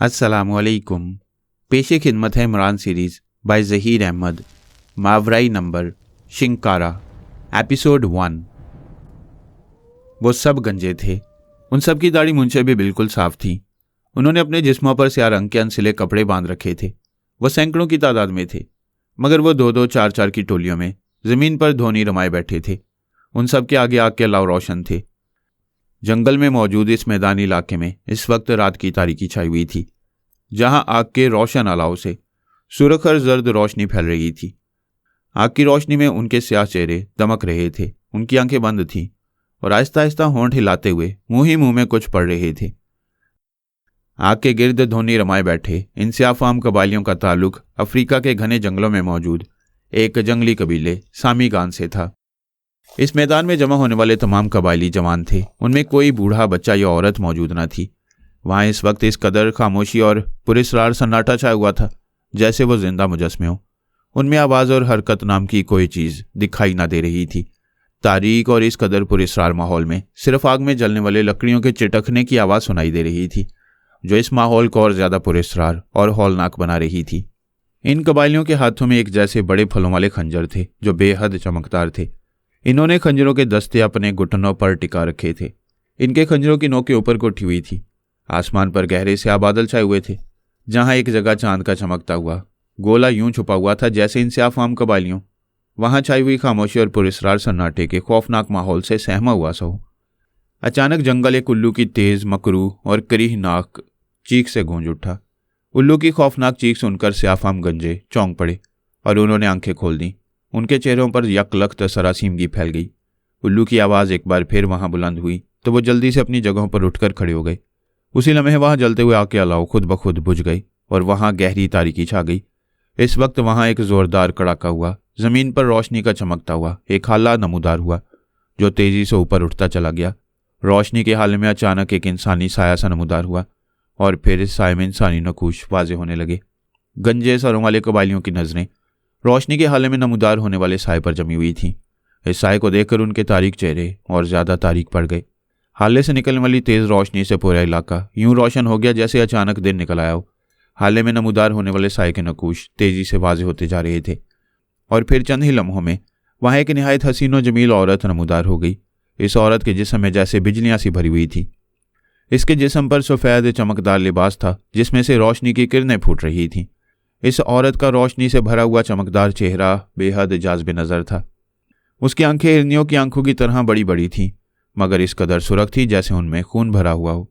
अस्सलामुअलैकुम। पेशे खिदमत है इमरान सीरीज़ बाय ज़हीर अहमद, मावराई नंबर शिंकारा, एपिसोड 1। वो सब गंजे थे। उन सब की दाढ़ी मूंछें भी बिल्कुल साफ थीं। उन्होंने अपने जिस्मों पर स्याह रंग के अनसिले कपड़े बांध रखे थे। वो सैकड़ों की तादाद में थे, मगर वो 2-2, 4-4 की टोलियों में ज़मीन पर धोनी रमाए बैठे थे। उन सब के आगे आग के अलाव रोशन थे। जंगल में मौजूद इस मैदानी इलाके में इस वक्त रात की तारीकी छाई हुई थी, जहां आग के रोशन अलाव से सुर्ख और जर्द रोशनी फैल रही थी। आग की रोशनी में उनके स्याह चेहरे दमक रहे थे। उनकी आंखें बंद थीं और आहिस्ता आहिस्ता होंठ हिलाते हुए मुंह ही मुंह में कुछ पढ़ रहे थे। आग के गिर्द धोनी रमाए बैठे इन स्याफाम कबालियों का ताल्लुक अफ्रीका के घने जंगलों में मौजूद एक जंगली कबीले सामीगान से था। इस मैदान में जमा होने वाले तमाम कबायली जवान थे। उनमें कोई बूढ़ा, बच्चा या औरत मौजूद न थी। वहां इस वक्त इस कदर खामोशी और पुरस्रार सन्नाटा छाया हुआ था जैसे वो जिंदा मुजस्मे हो। उनमें आवाज़ और हरकत नाम की कोई चीज़ दिखाई न दे रही थी। तारीक और इस कदर पुरस्रार माहौल में सिर्फ आग में जलने वाले लकड़ियों के चिटकने की आवाज़ सुनाई दे रही थी, जो इस माहौल को और ज़्यादा पुरस्रार और हौलनाक बना रही थी। इन कबायलियों के हाथों में एक जैसे बड़े फलों वाले खंजर थे जो बेहद चमकदार थे। इन्होंने खंजरों के दस्ते अपने घुटनों पर टिका रखे थे। इनके खंजरों की नोकें ऊपर को उठी हुई थी। आसमान पर गहरे स्याह बादल छाए हुए थे, जहां एक जगह चांद का चमकता हुआ गोला यूं छुपा हुआ था जैसे इन स्याफाम कबायलियों वहां छाई हुई खामोशी और पुरस्रार सन्नाटे के खौफनाक माहौल से सहमा हुआ सा हो। अचानक जंगल एक उल्लू की तेज, मकरू और करीहनाक चीख से गूंज उठा। उल्लू की खौफनाक चीख सुनकर स्याफाम गंजे चौंक पड़े और उन्होंने आंखें खोल दी। उनके चेहरों पर यकलख्त सरासीमगी फैल गई। उल्लू की आवाज़ एक बार फिर वहां बुलंद हुई तो वो जल्दी से अपनी जगहों पर उठकर खड़े हो गए। उसी लम्हे वहां जलते हुए आग के अलाव खुद ब खुद बुझ गई और वहां गहरी तारीकी छा गई। इस वक्त वहां एक जोरदार कड़ाका हुआ। जमीन पर रोशनी का चमकता हुआ एक हाला नमूदार हुआ, जो तेजी से ऊपर उठता चला गया। रोशनी के हाल में अचानक एक इंसानी साया सा नमूदार हुआ और फिर इस साए में इंसानी नकूश वाजे होने लगे। गंजे सरों वाले कबायलियों की नजरें रोशनी के हाले में नमूदार होने वाले साए पर जमी हुई थीं। इस साए को देखकर उनके तारीक चेहरे और ज्यादा तारीक पड़ गए। हाले से निकलने वाली तेज रोशनी से पूरा इलाका यूं रोशन हो गया जैसे अचानक दिन निकल आया हो। हाले में नमूदार होने वाले साए के नकूश तेजी से वाजे होते जा रहे थे और फिर चंद ही लम्हों में वहां एक निहायत हसीन और जमील औरत नमूदार हो गई। इस औरत के जिस्म में जैसे बिजलियां सी भरी हुई थी। इसके जिस्म पर सफेद चमकदार लिबास था जिसमें से रोशनी की किरणें फूट रही थीं। इस औरत का रोशनी से भरा हुआ चमकदार चेहरा बेहद जाज़िब नजर था। उसकी आंखें हिरनियों की आंखों की तरह बड़ी बड़ी थीं, मगर इस कदर सुर्ख थी जैसे उनमें खून भरा हुआ हो।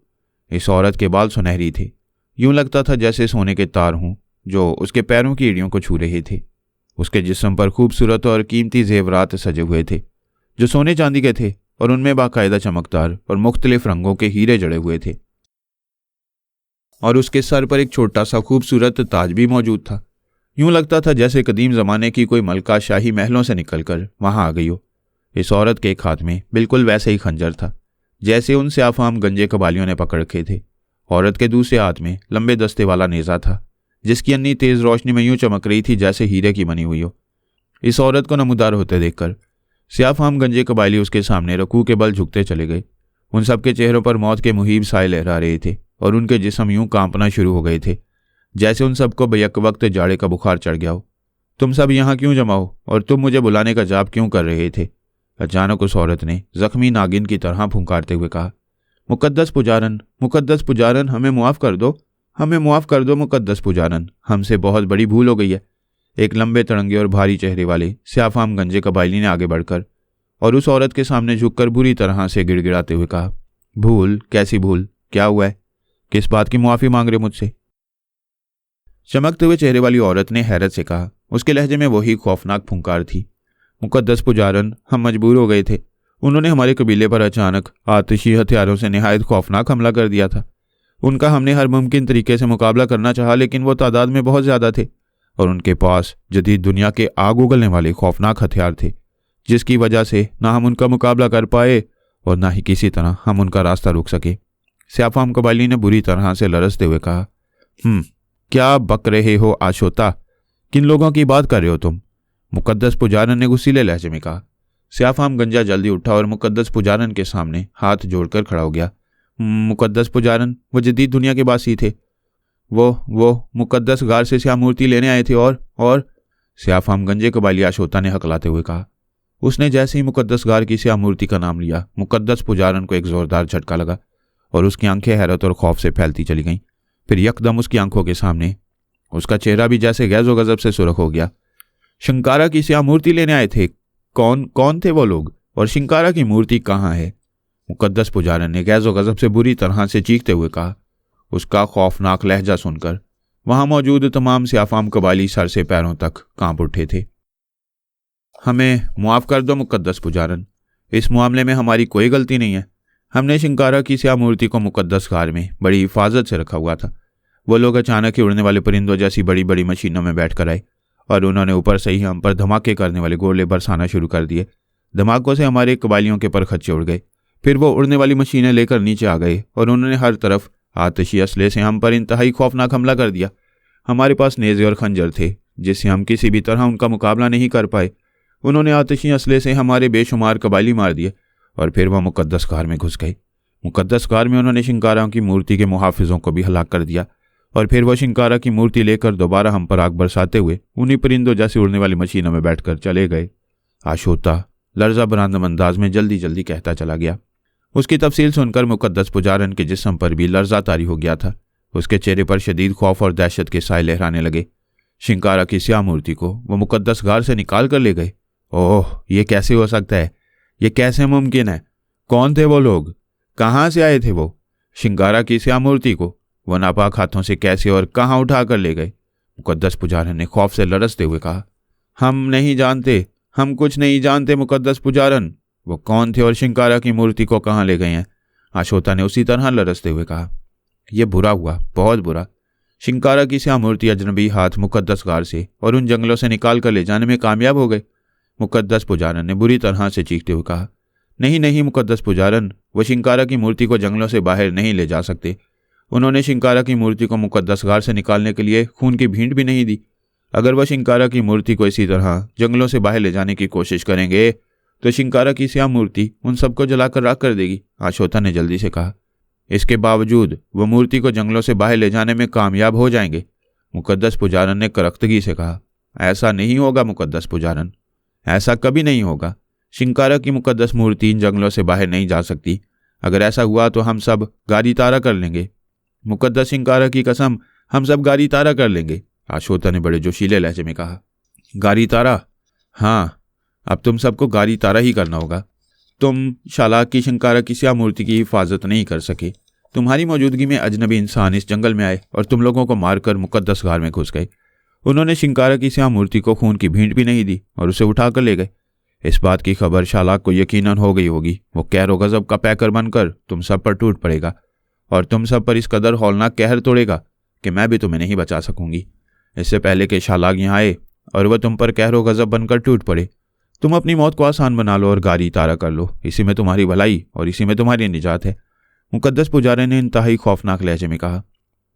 इस औरत के बाल सुनहरी थे। यूं लगता था जैसे सोने के तार हों जो उसके पैरों की एड़ियों को छू रहे थे। उसके जिस्म पर खूबसूरत और कीमती जेवरात सजे हुए थे जो सोने चांदी के थे और उनमें बाकायदा चमकदार और मुख्तलिफ रंगों के हीरे जड़े हुए थे। और उसके सर पर एक छोटा सा खूबसूरत ताज भी मौजूद था। यूं लगता था जैसे कदीम जमाने की कोई मलका शाही महलों से निकलकर वहां आ गई हो। इस औरत के एक हाथ में बिल्कुल वैसे ही खंजर था जैसे उन स्याफाम गंजे कबालियों ने पकड़ रखे थे। औरत के दूसरे हाथ में लंबे दस्ते वाला नेजा था जिसकी अन्नी तेज रोशनी में यूं चमक रही थी जैसे हीरे की बनी हुई हो। इस औरत को नमूदार होते देखकर स्याफाम गंजे कबायली उसके सामने रकू के बल झुकते चले गए। उन सबके चेहरों पर मौत के मुहीब साए लहरा रहे थे और उनके जिस्म यूं कांपना शुरू हो गए थे जैसे उन सबको बेयक वक्त जाड़े का बुखार चढ़ गया हो। तुम सब यहाँ क्यों जमा हो और तुम मुझे बुलाने का जाप क्यों कर रहे थे? अचानक उस औरत ने जख्मी नागिन की तरह फुंकारते हुए कहा, मुकद्दस पुजारन, मुकद्दस पुजारन, हमें मुआफ़ कर दो, हमें मुआफ़ कर दो मुकद्दस पुजारन, हमसे बहुत बड़ी भूल हो गई है। एक लंबे तड़ंगे और भारी चेहरे वाले स्याफाम गंजे कबायली ने आगे बढ़कर और उस औरत के सामने झुककर बुरी तरह से गिड़गिड़ाते हुए कहा, भूल? कैसी भूल? क्या हुआ है? किस बात की मुआफ़ी मांग रहे मुझसे? चमकते हुए चेहरे वाली औरत ने हैरत से कहा। उसके लहजे में वही खौफनाक फुंकार थी, मुकद्दस पुजारन, हम मजबूर हो गए थे। उन्होंने हमारे कबीले पर अचानक आतिशी हथियारों से निहायत खौफनाक हमला कर दिया था। उनका हमने हर मुमकिन तरीके से मुकाबला करना चाहा, लेकिन वो तादाद में बहुत ज़्यादा थे और उनके पास जदीद दुनिया के आग उगलने वाले खौफनाक हथियार थे, जिसकी वजह से ना हम उनका मुकाबला कर पाए और ना ही किसी तरह हम उनका रास्ता रोक सके। स्याफाम कबायली ने बुरी तरह से लरसते हुए कहा, क्या बक रहे हो आशोता? किन लोगों की बात कर रहे हो तुम? मुकद्दस पुजारन ने गुस्सीले लहजे में कहा। स्याफाम गंजा जल्दी उठा और मुकद्दस पुजारन के सामने हाथ जोड़कर खड़ा हो गया। मुकद्दस पुजारन, वो जदीद दुनिया के बासी थे। वो मुकद्दस गार से स्याह मूर्ति लेने आए थे और स्याफाम गंजे कबाली आशोता ने हकलाते हुए कहा। उसने जैसे ही मुकद्दस गार की स्याह मूर्ति का नाम लिया, मुकद्दस पुजारन को एक जोरदार झटका लगा और उसकी आंखें हैरत और खौफ से फैलती चली गईं। फिर यकदम उसकी आंखों के सामने उसका चेहरा भी जैसे गैज़ो गजब से सुर्ख हो गया। शिंकारा की स्याह मूर्ति लेने आए थे? कौन थे वो लोग, और शिंकारा की मूर्ति कहाँ है? मुकद्दस पुजारन ने गैज़ो गजब से बुरी तरह से चीखते हुए कहा। उसका खौफनाक लहजा सुनकर वहां मौजूद तमाम स्याफाम कबाली सर से पैरों तक कांप उठे थे। हमें मुआफ़ कर दो मुकद्दस पुजारन, इस मामले में हमारी कोई गलती नहीं है। हमने शिंकारा की स्याह मूर्ति को मुकद्दस गार में बड़ी हिफाजत से रखा हुआ था। वो लोग अचानक ही उड़ने वाले परिंदों जैसी बड़ी बड़ी मशीनों में बैठ कर आए और उन्होंने ऊपर से ही हम पर धमाके करने वाले गोले बरसाना शुरू कर दिए। धमाकों से हमारे कबालियों के पर खच्चे उड़ गए। फिर वो उड़ने वाली मशीनें लेकर नीचे आ गए और उन्होंने हर तरफ आतिशी असले से हम पर इंतहाई खौफनाक हमला कर दिया। हमारे पास नेज़े और खंजर थे जिससे हम किसी भी तरह उनका मुकाबला नहीं कर पाए। उन्होंने आतिशी असले से हमारे बेशुमार कबाली मार दिए और फिर वह मुकद्दस गार में घुस गए। मुकद्दस गार में उन्होंने शिंकारा की मूर्ति के मुहाफिजों को भी हलाक कर दिया और फिर वह शिंकारा की मूर्ति लेकर दोबारा हम पर आग बरसाते हुए उन्हीं परिंदों जैसे उड़ने वाली मशीनों में बैठकर चले गए। आशोता लर्जा बरांदम अंदाज में जल्दी जल्दी कहता चला गया। उसकी तफसील सुनकर मुकद्दस पुजारन के जिस्म पर भी लर्जा तारी हो गया था। उसके चेहरे पर शदीद खौफ और दहशत के साए लहराने लगे। शिंकारा की स्याह मूर्ति को वो मुकद्दस गार से निकाल कर ले गए। ओह, ये कैसे हो सकता है? ये कैसे मुमकिन है? कौन थे वो लोग? कहाँ से आए थे वो? शिंकारा की स्याह मूर्ति को वो नापाक हाथों से कैसे और कहाँ उठा कर ले गए? मुकद्दस पुजारन ने खौफ से लरसते हुए कहा। हम नहीं जानते, हम कुछ नहीं जानते मुकद्दस पुजारन। वो कौन थे और शिंकारा की मूर्ति को कहाँ ले गए हैं? आशोता ने उसी तरह लरसते हुए कहा। यह बुरा हुआ, बहुत बुरा। शिंकारा की स्याह मूर्ति अजनबी हाथ मुकद्दस गार से और उन जंगलों से निकाल कर ले जाने में कामयाब हो गए। मुकद्दस पुजारन ने बुरी तरह से चीखते हुए कहा। नहीं मुकद्दस पुजारन, वो शिंकारा की मूर्ति को जंगलों से बाहर नहीं ले जा सकते। उन्होंने शिंकारा की मूर्ति को मुकद्दस गार से निकालने के लिए खून की भीड़ भी नहीं दी। अगर वह शिंकारा की मूर्ति को इसी तरह जंगलों से बाहर ले जाने की कोशिश करेंगे तो शिंकारा की स्याह मूर्ति उन सबको जलाकर राख कर देगी। आशोता ने जल्दी से कहा। इसके बावजूद वह मूर्ति को जंगलों से बाहर ले जाने में कामयाब हो जाएंगे। मुकद्दस पुजारन ने करख्तगी से कहा। ऐसा नहीं होगा मुकद्दस पुजारन, ऐसा कभी नहीं होगा। शिंकारा की मुकद्दस मूर्ति इन जंगलों से बाहर नहीं जा सकती। अगर ऐसा हुआ तो हम सब गारी तारा कर लेंगे। मुकद्दस शिंकारा की कसम, हम सब गारी तारा कर लेंगे। आशोता ने बड़े जोशीले लहजे में कहा। गारी तारा? हाँ, अब तुम सबको गारी तारा ही करना होगा। तुम शालाक की शिंकारा की स्याह मूर्ति की हिफाजत नहीं कर सके। तुम्हारी मौजूदगी में अजनबी इंसान इस जंगल में आए और तुम लोगों को मारकर मुकद्दस गार में घुस गए। उन्होंने शिंकारा की स्याह मूर्ति को खून की भीड़ भी नहीं दी और उसे उठाकर ले गए। इस बात की खबर शालाक को यकीनन हो गई होगी। वो कहर व गजब का पैकर बनकर तुम सब पर टूट पड़ेगा और तुम सब पर इस कदर हौलनाक कहर तोड़ेगा कि मैं भी तुम्हें नहीं बचा सकूंगी। इससे पहले कि शालाक यहाँ आए और वह तुम पर कहर व गजब बनकर टूट पड़े, तुम अपनी मौत को आसान बना लो और गारी तारा कर लो। इसी में तुम्हारी भलाई और इसी में तुम्हारी निजात है। मुकद्दस पुजारन ने इंतहाई खौफनाक लहजे में कहा।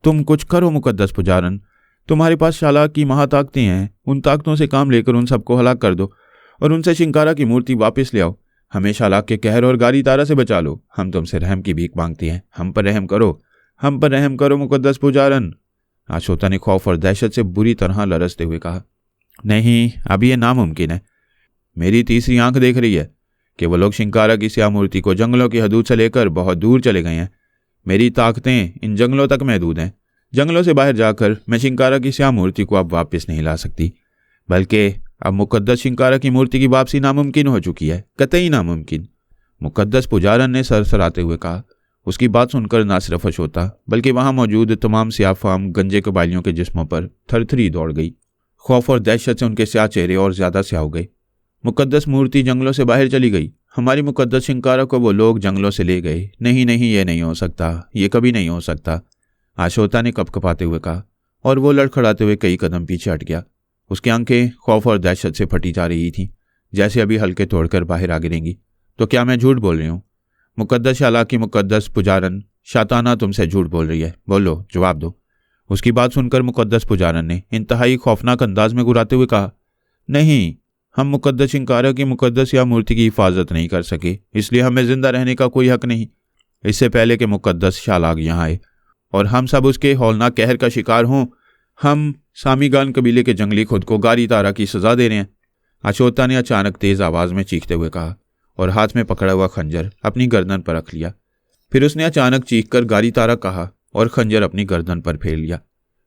तुम कुछ करो मुकद्दस पुजारन, तुम्हारे पास शालाक की महाताकतें हैं। उन ताकतों से काम लेकर उन सबको हलाक कर दो और उनसे शिंकारा की मूर्ति वापस ले आओ। हमें शालाक के कहर और गारी तारा से बचा लो। हम तुमसे रहम की भीख मांगती हैं। हम पर रहम करो, हम पर रहम करो मुकद्दस पुजारन। आशोता ने खौफ और दहशत से बुरी तरह लरसते हुए कहा। नहीं, अभी यह नामुमकिन है। मेरी तीसरी आंख देख रही है कि वो लोग शिंकारा की स्याह मूर्ति को जंगलों की हदूद से लेकर बहुत दूर चले गए हैं। मेरी ताकतें इन जंगलों तक महदूद हैं। जंगलों से बाहर जाकर मैं शिंकारा की स्याह मूर्ति को अब वापस नहीं ला सकती, बल्कि अब मुकद्दस शिंकारा की मूर्ति की वापसी नामुमकिन हो चुकी है, कतई नामुमकिन। मुकद्दस पुजारन ने सरसराते हुए कहा। उसकी बात सुनकर ना सिर्फ आशोता बल्कि वहां मौजूद तमाम स्याफाम गंजे कबालियों के जिस्मों पर थरथरी दौड़ गई। खौफ और दहशत से उनके स्याह चेहरे और ज्यादा स्याह हो गए। मुकद्दस मूर्ति जंगलों से बाहर चली गई। हमारी मुकद्दस शिंकारा को वो लोग जंगलों से ले गए। नहीं, ये नहीं हो सकता, ये कभी नहीं हो सकता। आशोता ने कपकपाते हुए कहा और वो लड़खड़ाते हुए कई कदम पीछे हट गया। उसकी आंखें खौफ और दहशत से फटी जा रही थीं, जैसे अभी हल्के तोड़कर बाहर आ गिरेंगी। तो क्या मैं झूठ बोल रही हूँ? मुकद्दस शालाक की मुकद्दस पुजारन शाताना तुमसे झूठ बोल रही है। बोलो, जवाब दो। उसकी बात सुनकर मुकद्दस पुजारन ने इंतहाई खौफनाक अंदाज में गुर्राते हुए कहा। नहीं, हम मुकद्दस शिंकारा की मुकद्दस या मूर्ति की हिफाजत नहीं कर सके, इसलिए हमें जिंदा रहने का कोई हक नहीं। इससे पहले कि मुकद्दस शालाक यहाँ आए और हम सब उसके हौलनाक कहर का शिकार हों। हम सामीगान कबीले के जंगली खुद को गारी तारा की सजा दे रहे हैं। अशोता ने अचानक तेज आवाज में चीखते हुए कहा और हाथ में पकड़ा हुआ खंजर अपनी गर्दन पर रख लिया। फिर उसने अचानक चीखकर गारी तारा कहा और खंजर अपनी गर्दन पर फेर लिया।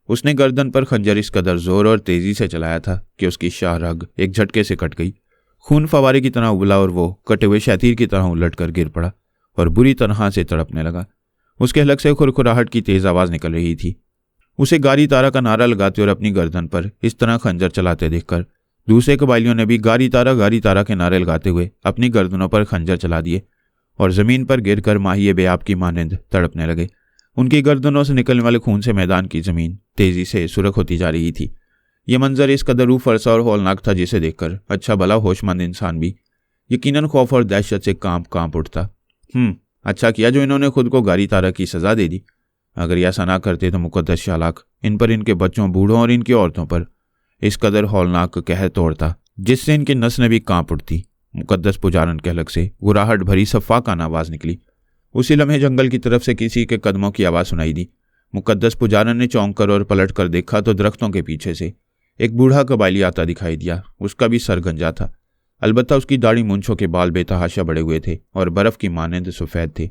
उसने गर्दन पर खंजर इस कदर जोर और तेजी से चलाया था कि उसकी शाह रग एक झटके से कट गई। खून फवारे की तरह उबला और वो कटे हुए शैतीर की तरह उलट कर गिर पड़ा और बुरी तरह से तड़पने लगा। उसके हलक से खुरखुराहट की तेज आवाज निकल रही थी। उसे गारी तारा का नारा लगाते और अपनी गर्दन पर इस तरह खंजर चलाते देखकर दूसरे कबाइलियों ने भी गारी तारा के नारे लगाते हुए अपनी गर्दनों पर खंजर चला दिए और जमीन पर गिरकर माहिए बेआब की मानिंद तड़पने लगे। उनकी गर्दनों से निकलने वाले खून से मैदान की जमीन तेजी से सुरख होती जा रही थी। यह मंजर इस कदर रूह फरसा और हौलनाक था जिसे देखकर अच्छा भला होशमंद इंसान भी यकीनन खौफ और दहशत से कांप उठता। अच्छा किया जो इन्होंने खुद को गारी तारा की सजा दे दी। अगर ऐसा ना करते तो मुकद्दस शालाक इन पर, इनके बच्चों, बूढ़ों और इनकी औरतों पर इस कदर हौलनाक कहर तोड़ता जिससे इनकी नस ने भी कांप उठती। मुकद्दस पुजारन के हलक से गुराहट भरी सफ़ाकाना आवाज निकली। उसी लम्हे जंगल की तरफ से किसी के कदमों की आवाज़ सुनाई दी। मुकद्दस पुजारन ने चौंक कर और पलट कर देखा तो दरख्तों के पीछे से एक बूढ़ा कबाइली आता दिखाई दिया। उसका भी सर गंजा था, अलबत्ता उसकी दाढ़ी मूंछों के बाल बेतहाशा बड़े हुए थे और बर्फ की मानंद सफ़ेद थे।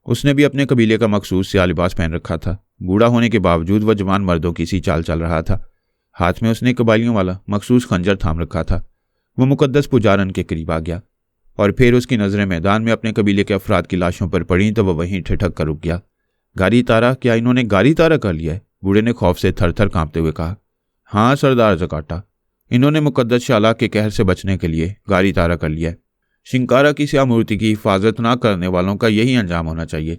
उसने भी अपने कबीले का मखसूस स्याह लिबास पहन रखा था। बूढ़ा होने के बावजूद वह जवान मर्दों की सी चाल चल रहा था। हाथ में उसने कबाइलियों वाला मखसूस खंजर थाम रखा था। वह मुकद्दस पुजारन के करीब आ गया और फिर उसकी नज़रें मैदान में अपने कबीले के अफराद की लाशों पर पड़ी तो वह वहीं ठिठक कर रुक गया। गारी तारा? क्या इन्होंने गारी तारा कर लिया है? बूढ़े ने खौफ से थर थर कांपते हुए कहा। हाँ सरदार ज़काटा, इन्होंने मुकद्दस शाला के कहर से बचने के लिए गारी तारा कर लिया है। शिंकारा की स्याह मूर्ति की हिफाजत ना करने वालों का यही अंजाम होना चाहिए,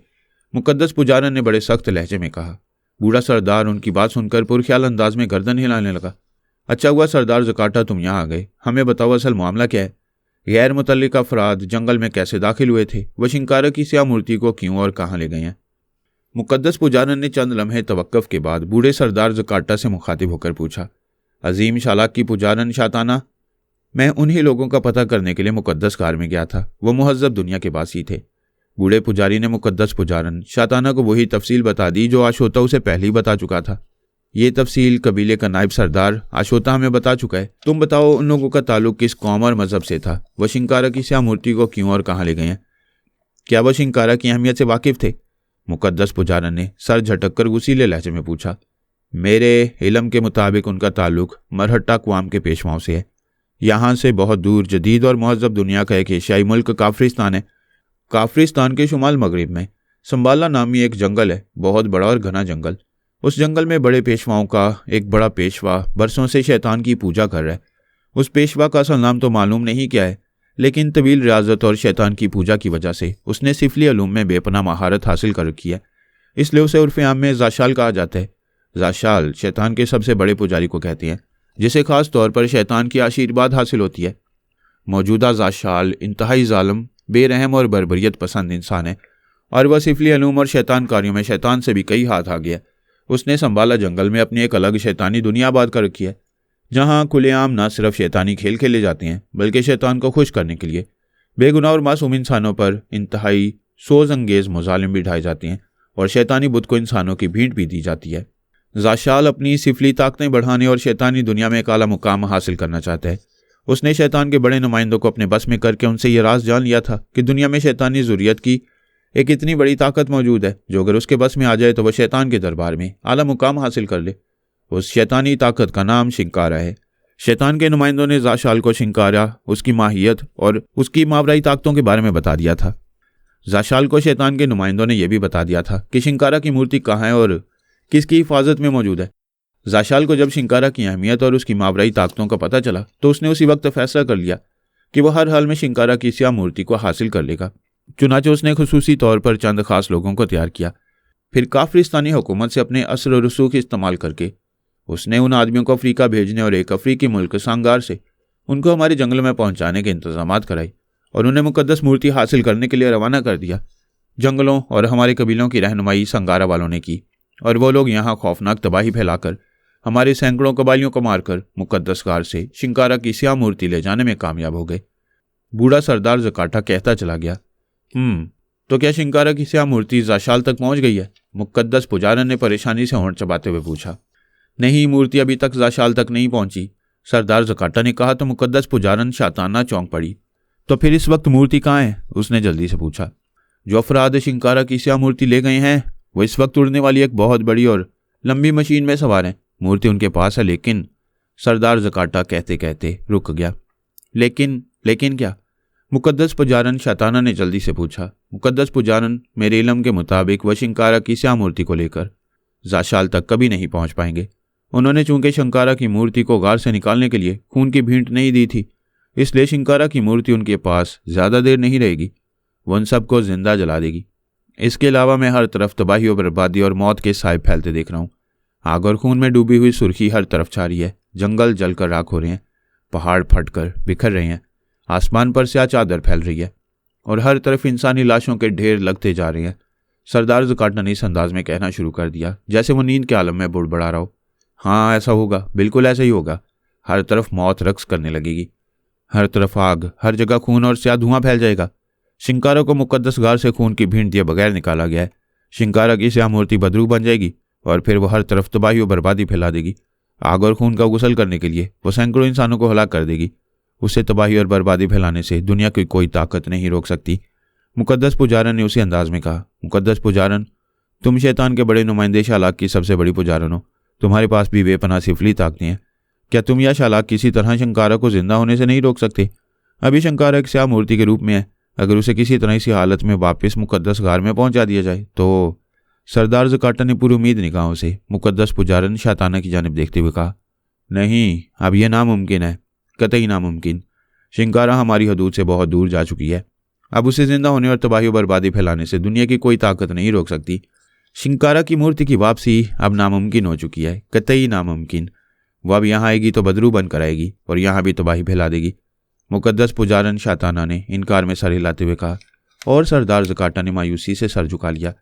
मुकद्दस पुजारन ने बड़े सख्त लहजे में कहा। बूढ़ा सरदार उनकी बात सुनकर पुरख्याल अंदाज में गर्दन हिलाने लगा। अच्छा हुआ सरदार ज़काटा तुम यहाँ आ गए। हमें बताओ असल मामला क्या है? गैर मुतल्लिक अफराद जंगल में कैसे दाखिल हुए थे? वह शिंकारा की स्याह मूर्ति को क्यों और कहाँ ले गए हैं? मुकद्दस पुजारन ने चंद लम्हे तवक्कुफ के बाद बूढ़े सरदार ज़काटा से मुखातिब होकर पूछा। अजीम शालाक की पुजारन शाताना, मैं उन्हीं लोगों का पता करने के लिए मुकद्दस कार में गया था। वो मुहज़्ज़ब दुनिया के बासी थे। बूढ़े पुजारी ने मुकद्दस पुजारन शाताना को वही तफसील बता दी जो आशोता उसे पहले ही बता चुका था। ये तफसील कबीले का नायब सरदार आशोता हमें बता चुका है। तुम बताओ उन लोगों का ताल्लुक किस कौम और मजहब से था? वह शिंकारा की स्याह मूर्ति को क्यों और कहाँ ले गए हैं? क्या वह शिंकारा की अहमियत से वाकिफ थे? मुकद्दस पुजारन ने सर झटक कर गुस्सीले लहजे में पूछा। मेरे इल्म के मुताबिक उनका ताल्लुक मरहट्टा अक़वाम के पेशवाओं से है। यहाँ से बहुत दूर जदीद और मुहज़्ज़ब दुनिया का एक एशियाई मुल्क काफरिस्तान है। काफरिस्तान के शुमाल मगरिब में संबाला नामी एक जंगल है, बहुत बड़ा और घना जंगल। उस जंगल में बड़े पेशवाओं का एक बड़ा पेशवा बरसों से शैतान की पूजा कर रहा है। उस पेशवा का असल नाम तो मालूम नहीं क्या है, लेकिन तवील रियाजत और शैतान की पूजा की वजह से उसने सिफली अलूम में बेपना महारत हासिल कर रखी है, इसलिए उसे उर्फ़ आम में जाशाल कहा जाता है। जाशाल शैतान के सबसे बड़े पुजारी को कहते हैं, जिसे खास तौर पर शैतान की आशीर्वाद हासिल होती है। मौजूदा जाशाल इंतहाई जालिम, बेरहम और बर्बरियत पसंद इंसान है और वह सिफली अलूम और शैतान कारियों में शैतान से भी कई हाथ आ गया। उसने संभाला जंगल में अपनी एक अलग शैतानी दुनिया आबाद कर रखी है, जहाँ खुलेआम न सिर्फ शैतानी खेल खेले जाते हैं बल्कि शैतान को खुश करने के लिए बेगुनाह और मासूम इंसानों पर इंतहाई सोज अंगेज मुजालिम भी ढाए जाते हैं और शैतानी बुत को इंसानों की भीड़ भी दी जाती है। जाशाल अपनी सिफली ताकतें बढ़ाने और शैतानी दुनिया में एक आला मुकाम हासिल करना चाहता है। उसने शैतान के बड़े नुमाइंदों को अपने बस में करके उनसे यह राज जान लिया था कि दुनिया में शैतानी ज़ुर्रियत की एक इतनी बड़ी ताकत मौजूद है जो अगर उसके बस में आ जाए तो वह शैतान के दरबार में आला मुकाम हासिल कर ले। उस शैतानी ताकत का नाम शिंकारा है। शैतान के नुमाइंदों ने जाशाल को शिंकारा, उसकी माहियत और उसकी मावराई ताकतों के बारे में बता दिया था। जाशाल को शैतान के नुमाइंदों ने यह भी बता दिया था कि शिंकारा की मूर्ति कहाँ है और किसकी हिफाजत में मौजूद है। जाशाल को जब शिंकारा की अहमियत और उसकी मावराई ताकतों का पता चला तो उसने उसी वक्त फैसला कर लिया कि वह हर हाल में शिंकारा की स्याह मूर्ति को हासिल कर लेगा। चुनाचे उसने खुसूसी तौर पर चंद खास लोगों को तैयार किया। फिर काफरिस्तानी हुकूमत से अपने असर और रसूख इस्तेमाल करके उसने उन आदमियों को अफ्रीका भेजने और एक अफ्रीकी मुल्क सांगार से उनको हमारे जंगलों में पहुंचाने के इंतजामात कराए और उन्हें मुकद्दस मूर्ति हासिल करने के लिए रवाना कर दिया। जंगलों और हमारे कबीलों की रहनुमाई संगारा वालों ने की और वो लोग यहाँ खौफनाक तबाही फैलाकर हमारे सैकड़ों कबाइलियों को मारकर मुकद्दस कार से शिंकारा की स्याह मूर्ति ले जाने में कामयाब हो गए। बूढ़ा सरदार ज़काटा कहता चला गया, तो क्या शिंकारा की स्याह मूर्ति जाशाल तक पहुंच गई है? मुकद्दस पुजारन ने परेशानी से होंठ चबाते हुए पूछा। नहीं, मूर्ति अभी तक जाशाल तक नहीं पहुंची, सरदार ज़काटा ने कहा तो मुकद्दस पुजारन शाताना चौंक पड़ी। तो फिर इस वक्त मूर्ति कहाँ है? उसने जल्दी से पूछा। जो अफराद शिंकारा की स्या मूर्ति ले गए हैं वो इस वक्त उड़ने वाली एक बहुत बड़ी और लंबी मशीन में सवार हैं। मूर्ति उनके पास है, लेकिन सरदार ज़काटा कहते कहते रुक गया। लेकिन क्या? मुकद्दस पुजारन शाताना ने जल्दी से पूछा। मुकद्दस पुजारन, मेरे इल्म के मुताबिक वह शिंकारा की स्या मूर्ति को लेकर जाशाल तक कभी नहीं पहुंच पाएंगे। उन्होंने चूंकि शिंकारा की मूर्ति को गार से निकालने के लिए खून की भींट नहीं दी थी, इसलिए शिंकारा की मूर्ति उनके पास ज्यादा देर नहीं रहेगी। वो उन सबको जिंदा जला देगी। इसके अलावा मैं हर तरफ तबाही और बर्बादी और मौत के साए फैलते देख रहा हूँ। आग और खून में डूबी हुई सुर्खी हर तरफ छा रही है। जंगल जलकर राख हो रहे हैं, पहाड़ फटकर बिखर रहे हैं, आसमान पर स्याह चादर फैल रही है और हर तरफ इंसानी लाशों के ढेर लगते जा रहे हैं। सरदार ज़काटा ने इस अंदाज में कहना शुरू कर दिया जैसे वो नींद के आलम में बुड़बड़ा रहा हो। हाँ, ऐसा होगा, बिल्कुल ऐसा ही होगा। हर तरफ मौत रक्स करने लगेगी, हर तरफ आग, हर जगह खून और स्याह धुआं फैल जाएगा। शिंकारा को मुकद्दस गार से खून की भींट दिए बगैर निकाला गया है। शिंकारा की स्याह मूर्ति बदरू बन जाएगी और फिर वो हर तरफ तबाही और बर्बादी फैला देगी। आग और खून का गुसल करने के लिए वो सैकड़ों इंसानों को हलाक कर देगी। उसे तबाही और बर्बादी फैलाने से दुनिया की कोई ताकत नहीं रोक सकती। मुकद्दस पुजारन ने उसी अंदाज में कहा। मुकद्दस पुजारन, तुम शैतान के बड़े नुमाइंदे शालाक की सबसे बड़ी पुजारन हो। तुम्हारे पास भी बेपनाह सिफली ताकतें हैं। क्या तुम या शालाक किसी तरह शिंकारा को जिंदा होने से नहीं रोक सकते? अभी शिंकारा एक स्याह मूर्ति के रूप में है। अगर उसे किसी तरह इसी हालत में वापस मुकद्दस गार में पहुंचा दिया जाए तो सरदार ज़काटा ने पूरी उम्मीद निगाहों से मुकद्दस पुजारन शाताना की जानिब देखते हुए कहा। नहीं, अब यह नामुमकिन है, कतई नामुमकिन। शिंकारा हमारी हदूद से बहुत दूर जा चुकी है। अब उसे जिंदा होने और तबाही और बर्बादी फैलाने से दुनिया की कोई ताकत नहीं रोक सकती। शिंकारा की मूर्ति की वापसी अब नामुमकिन हो चुकी है, कतई नामुमकिन। वह अब यहाँ आएगी तो बदरू बनकर आएगी और यहाँ भी तबाही फैला देगी। मुकद्दस पुजारन शाताना ने इनकार में सर हिलाते हुए कहा और सरदार ज़काटा ने मायूसी से सर झुका लिया।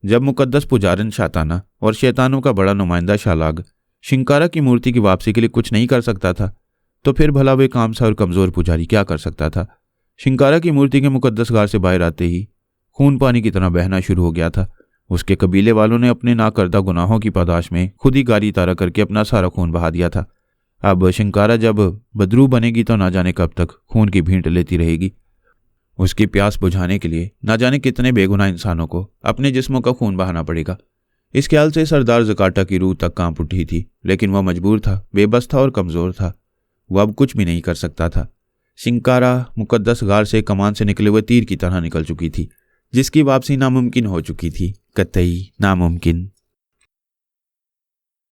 जब मुकद्दस पुजारन शाताना और शैतानों का बड़ा नुमाइंदा शालाग शिंकारा की मूर्ति की वापसी के लिए कुछ नहीं कर सकता था, तो फिर भला वे कामसा और कमज़ोर पुजारी क्या कर सकता था? शिंकारा की मूर्ति के मुकद्दस गार से बाहर आते ही खून पानी की तरह बहना शुरू हो गया था। उसके कबीले वालों ने अपने नाकर्दा गुनाहों की पादाश में खुद ही गारी तारा करके अपना सारा खून बहा दिया था। अब शिंकारा जब बदरू बनेगी तो ना जाने कब तक खून की भींट लेती रहेगी। उसकी प्यास बुझाने के लिए ना जाने कितने बेगुनाह इंसानों को अपने जिस्मों का खून बहाना पड़ेगा। इस ख्याल से सरदार ज़काटा की रूह तक कांप उठी थी, लेकिन वह मजबूर था, बेबस था और कमज़ोर था। वह अब कुछ भी नहीं कर सकता था। शिंकारा मुकद्दस गार से कमान से निकले हुए तीर की तरह निकल चुकी थी, जिसकी वापसी नामुमकिन हो चुकी थी, कतई नामुमकिन।